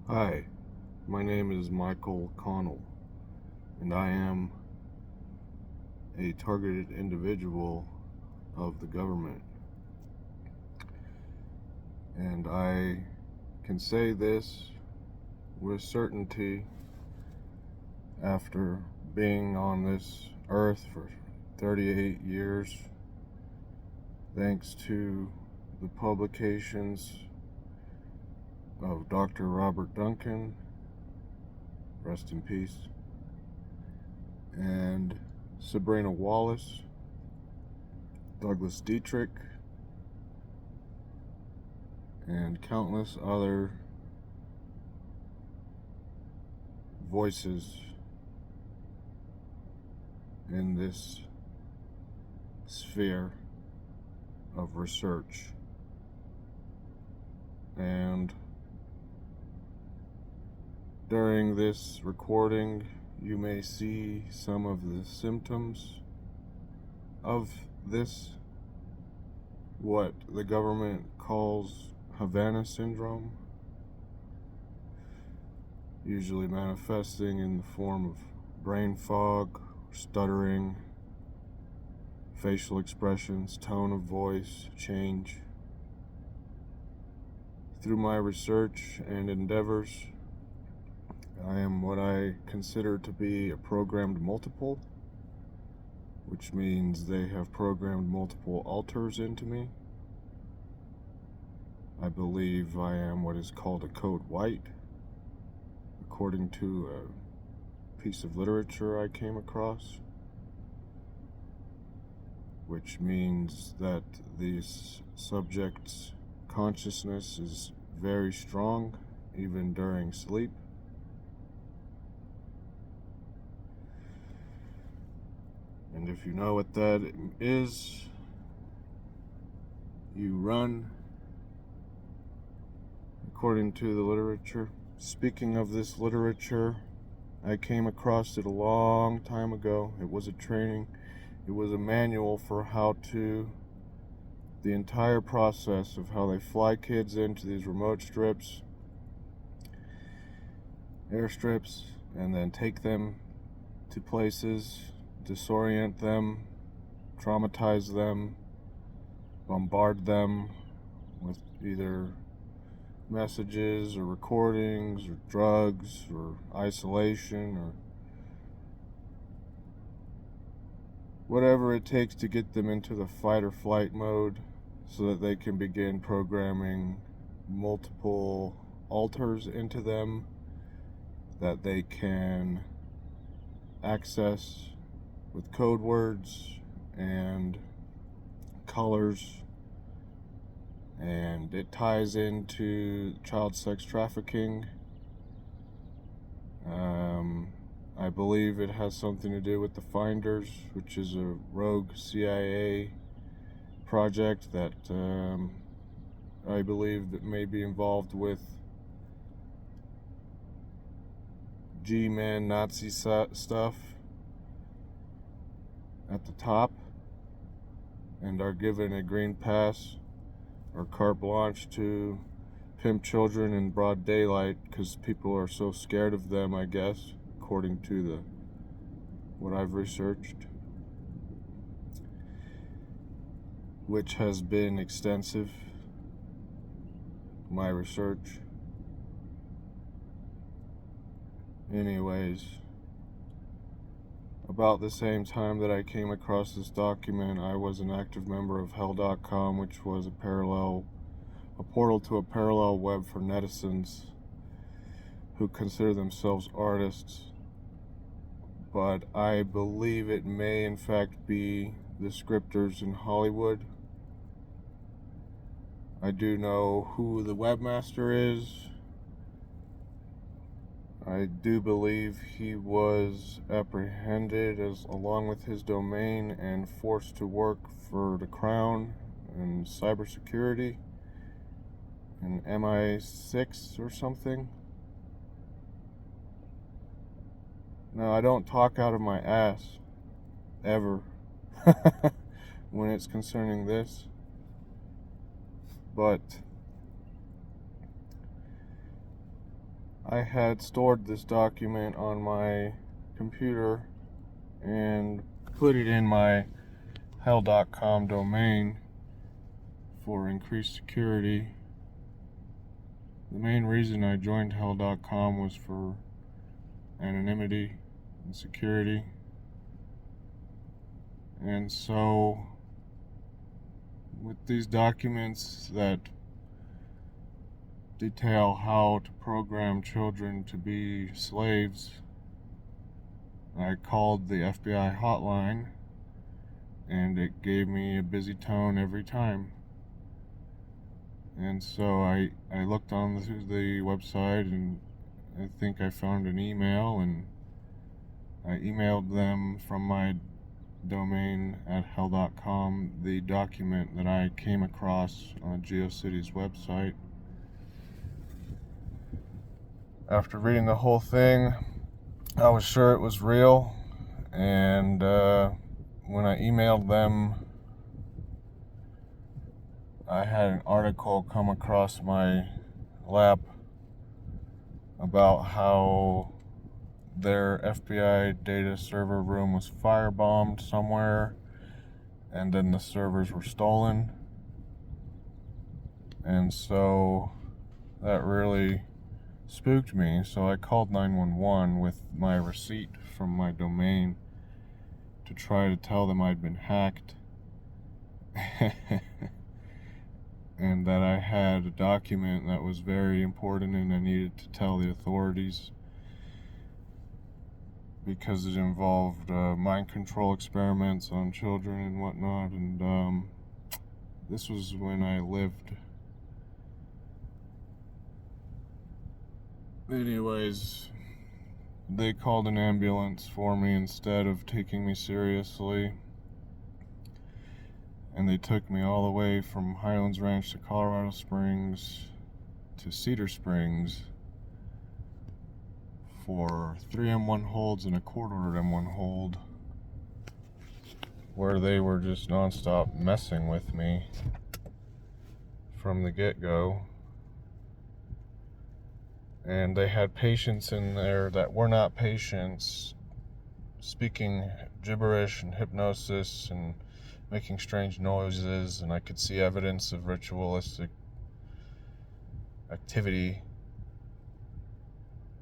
Hi, my name is Michael Connell, and I am a targeted individual of the government. And I can say this with certainty after being on this earth for 38 years, thanks to the publications of Dr. Robert Duncan, rest in peace, and Sabrina Wallace, Douglas Dietrich, and countless other voices in this sphere of research. And during this recording, you may see some of the symptoms of this, what the government calls Havana syndrome, usually manifesting in the form of brain fog, stuttering, facial expressions, tone of voice change. Through my research and endeavors, I am what I consider to be a programmed multiple, which means they have programmed multiple alters into me. I believe I am what is called a code white, according to a piece of literature I came across, which means that these subjects' consciousness is very strong, even during sleep. And if you know what that is, you run according to the literature. Speaking of this literature, I came across it a long time ago. It was a training, it was a manual for how to, the entire process of how they fly kids into these remote strips, airstrips, and then take them to places, disorient them, traumatize them, bombard them with either messages or recordings or drugs or isolation or whatever it takes to get them into the fight or flight mode so that they can begin programming multiple alters into them that they can access with code words and colors. And it ties into child sex trafficking. I believe it has something to do with the Finders, which is a rogue CIA project that I believe that may be involved with G-Man Nazi stuff at the top, and are given a green pass or carte blanche to pimp children in broad daylight because people are so scared of them, I guess, according to what I've researched, which has been extensive, my research. Anyways, about the same time that I came across this document, I was an active member of Hell.com, which was a portal to a parallel web for netizens who consider themselves artists, but I believe it may in fact be the scripters in Hollywood. I do know who the webmaster is. I do believe he was apprehended along with his domain and forced to work for the Crown and cybersecurity in MI6 or something. No, I don't talk out of my ass, ever, when it's concerning this. But I had stored this document on my computer and put it in my hell.com domain for increased security. The main reason I joined hell.com was for anonymity and security. And so, with these documents that detail how to program children to be slaves, I called the FBI hotline, and it gave me a busy tone every time. And so I looked on the website, and I think I found an email, and I emailed them from my domain at hell.com the document that I came across on GeoCities website. After reading the whole thing, I was sure it was real, and when I emailed them, I had an article come across my lap about how their FBI data server room was firebombed somewhere, and then the servers were stolen. And so that really spooked me. So I called 911 with my receipt from my domain to try to tell them I'd been hacked and that I had a document that was very important and I needed to tell the authorities because it involved mind control experiments on children and whatnot. And this was when I lived. Anyways, they called an ambulance for me instead of taking me seriously. And they took me all the way from Highlands Ranch to Colorado Springs to Cedar Springs for 3 M1 holds and a court-ordered M1 hold, where they were just nonstop messing with me from the get-go. And they had patients in there that were not patients, speaking gibberish and hypnosis and making strange noises, and I could see evidence of ritualistic activity.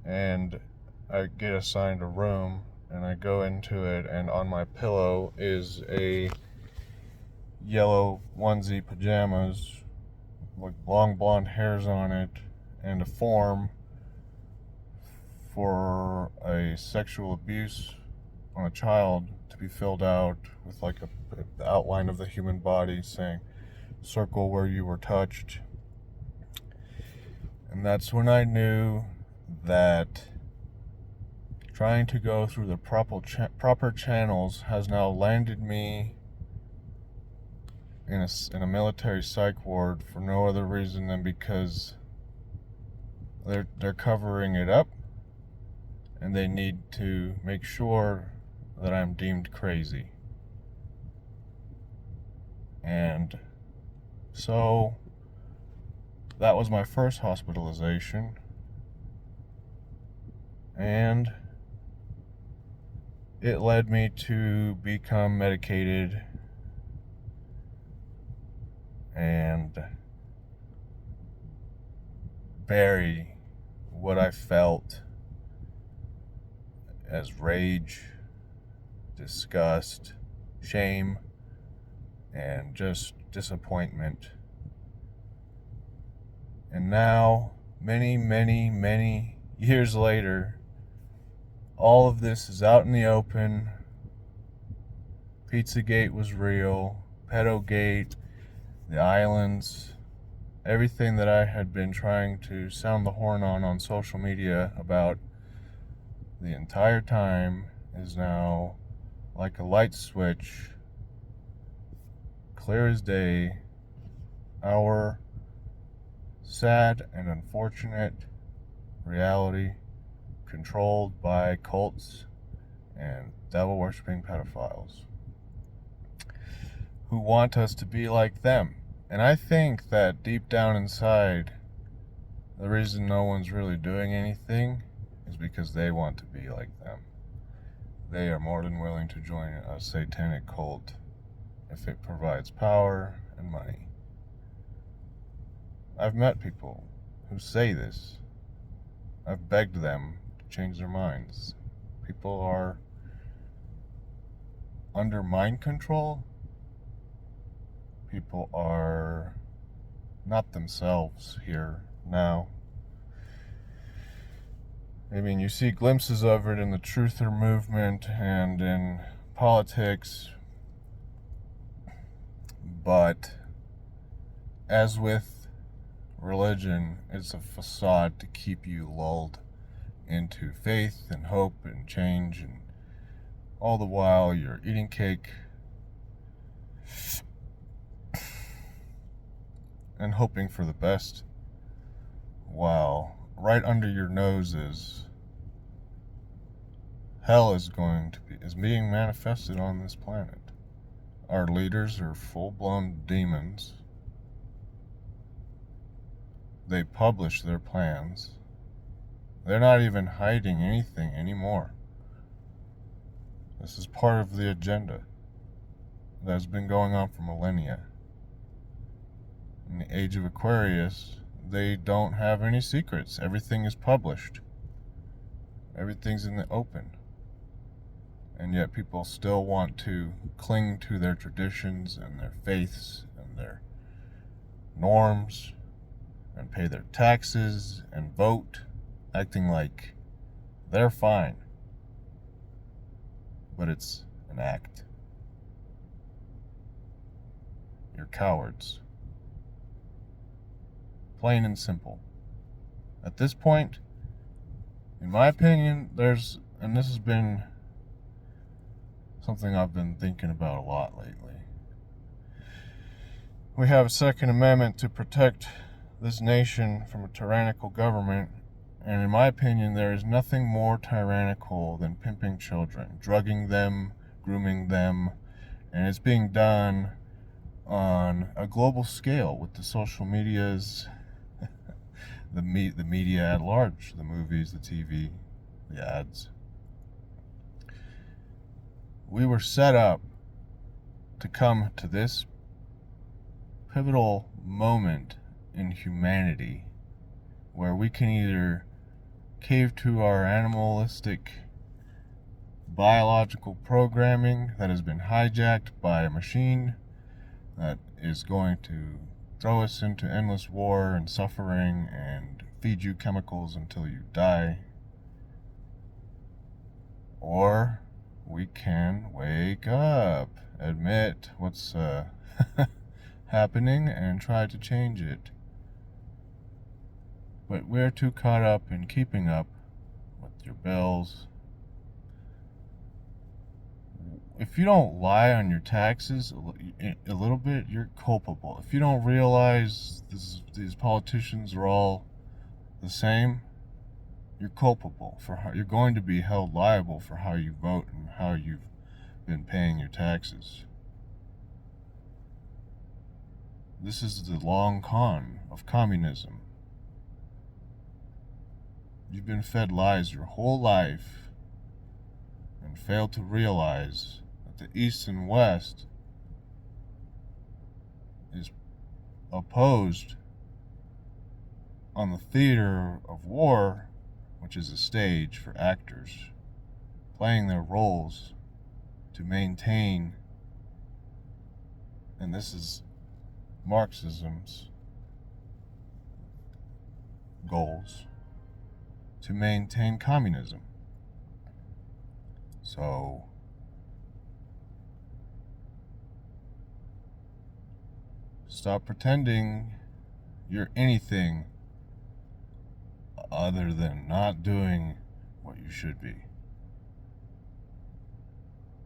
And I get assigned a room, and I go into it, and on my pillow is a yellow onesie pajamas with long blonde hairs on it, and a form for a sexual abuse on a child to be filled out with like the outline of the human body saying, circle where you were touched. And that's when I knew that trying to go through the proper channels has now landed me in a military psych ward for no other reason than because they're covering it up, and they need to make sure that I'm deemed crazy. And so that was my first hospitalization, and it led me to become medicated and bury what I felt as rage, disgust, shame, and just disappointment. And now, many, many, many years later, all of this is out in the open. Pizzagate was real, Pedogate, the islands, everything that I had been trying to sound the horn on social media about the entire time is now like a light switch, clear as day. Our sad and unfortunate reality controlled by cults and devil-worshipping pedophiles who want us to be like them. And I think that deep down inside, The reason no one's really doing anything is because they want to be like them. They are more than willing to join a satanic cult if it provides power and money. I've met people who say this. I've begged them to change their minds. People are under mind control. People are not themselves here now. I mean, you see glimpses of it in the truther movement and in politics, but as with religion, it's a facade to keep you lulled into faith and hope and change, and all the while you're eating cake and hoping for the best, while right under your nose is hell is being manifested on this planet. Our leaders are full-blown demons. They publish their plans. They're not even hiding anything anymore. This is part of the agenda that's been going on for millennia. In the age of Aquarius, they don't have any secrets. Everything is published. Everything's in the open. And yet people still want to cling to their traditions and their faiths and their norms and pay their taxes and vote, acting like they're fine. But it's an act. You're cowards. Plain and simple. At this point, in my opinion, and this has been something I've been thinking about a lot lately. We have a Second Amendment to protect this nation from a tyrannical government, and in my opinion, there is nothing more tyrannical than pimping children, drugging them, grooming them, and it's being done on a global scale with the social medias, the media at large, the movies, the TV, the ads. We were set up to come to this pivotal moment in humanity where we can either cave to our animalistic biological programming that has been hijacked by a machine that is going to throw us into endless war and suffering and feed you chemicals until you die, or we can wake up, admit what's happening, and try to change it. But we're too caught up in keeping up with your bills. If you don't lie on your taxes a little bit, you're culpable. If you don't realize these politicians are all the same, you're culpable you're going to be held liable for how you vote and how you've been paying your taxes. This is the long con of communism. You've been fed lies your whole life and failed to realize that the East and West is opposed on the theater of war, which is a stage for actors playing their roles to maintain, and this is Marxism's goals, to maintain communism. So stop pretending you're anything other than not doing what you should be.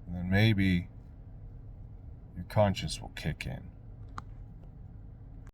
And then maybe your conscience will kick in.